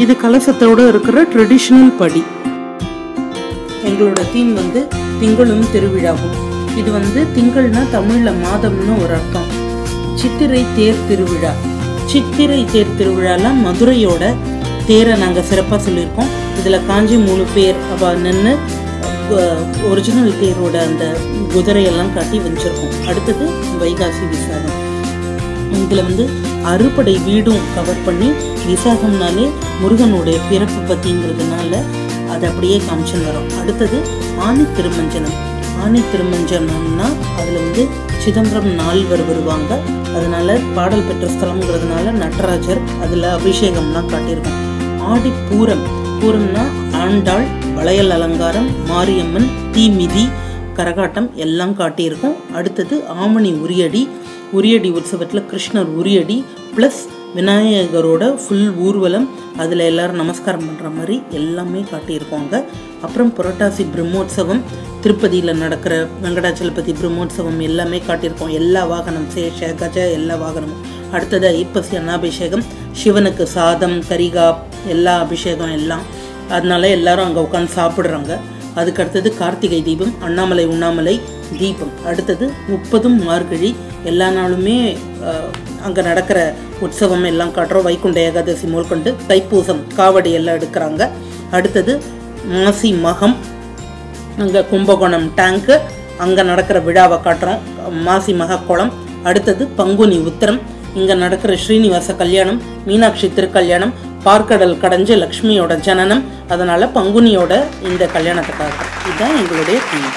இது கலசத்தோட இருக்கிற ட்ரெடிஷ்னல் படி. எங்களோட தீம் வந்து திங்களும் திருவிழாவும். இது வந்து திங்கள்னா தமிழ்ல மாதம்னு ஒரு அர்த்தம். சித்திரை தேர் திருவிழா. சித்திரை தேர் திருவிழாலாம் மதுரையோட தேரை நாங்கள் சிறப்பாக சொல்லியிருக்கோம். இதில் காஞ்சி 3 பேர் அவள் நின்று ஒரிஜினல் தேரோட அந்த குதிரையெல்லாம் காட்டி வச்சிருக்கோம். அடுத்தது வைகாசி விசாகம். இதில் வந்து அறுபடை வீடும் கவர் பண்ணி விசாகம்னாலே முருகனுடைய பிறப்பு பற்றிங்கிறதுனால அதை அப்படியே காமிச்சுன்னு வரோம். அடுத்தது ஆனி திருமஞ்சனம். ஆனி திருமஞ்சனம்னா அதில் வந்து சிதம்பரம் நால்வர் வருவாங்க. அதனால பாடல் பெற்ற ஸ்தலம்ங்கிறதுனால நடராஜர் அதில் அபிஷேகம்லாம் காட்டியிருக்கோம். ஆடி பூரம். பூரம்னா ஆண்டாள், வளையல் அலங்காரம், மாரியம்மன், தீமிதி, கரகாட்டம் எல்லாம் காட்டியிருக்கோம். அடுத்தது ஆமணி உரியடி. உரியடி உற்சவத்தில் கிருஷ்ணர் உரியடி ப்ளஸ் விநாயகரோட ஃபுல் ஊர்வலம், அதில் எல்லோரும் நமஸ்காரம் பண்ணுற மாதிரி எல்லாமே காட்டியிருக்கோங்க. அப்புறம் புரட்டாசி பிரம்மோற்சவம், திருப்பதியில் நடக்கிற வெங்கடாச்சலபதி பிரம்மோற்சவம் எல்லாமே காட்டியிருக்கோம். எல்லா வாகனம், சேஷ கஜ எல்லா வாகனமும். அடுத்தது ஐப்பசி அன்னாபிஷேகம், சிவனுக்கு சாதம் கரிகா எல்லா அபிஷேகம் எல்லாம். அதனால எல்லாரும் அங்கே உட்காந்து சாப்பிட்றாங்க. அதுக்கு அடுத்தது கார்த்திகை தீபம், அண்ணாமலை உண்ணாமலை தீபம். அடுத்தது 30 மார்கழி. எல்லா நாளுமே அங்கே நடக்கிற உற்சவம் எல்லாம் காட்டுறோம். வைகுண்ட ஏகாதசி முதற்கொண்டு தைப்பூசம் காவடி எல்லாம் எடுக்கிறாங்க. அடுத்தது மாசி மகம், அங்கே கும்பகோணம் டேங்க்கு அங்கே நடக்கிற விழாவை காட்டுறோம், மாசி மக குளம். அடுத்தது பங்குனி உத்திரம், இங்கே நடக்கிற ஸ்ரீனிவாச கல்யாணம், மீனாட்சி திருக்கல்யாணம், பார்க்கடல் கடைஞ்ச லக்ஷ்மியோட ஜனனம். அதனால் பங்குனியோட இந்த கல்யாணத்தை பார்க்குறோம். இதுதான் எங்களுடைய தீம்.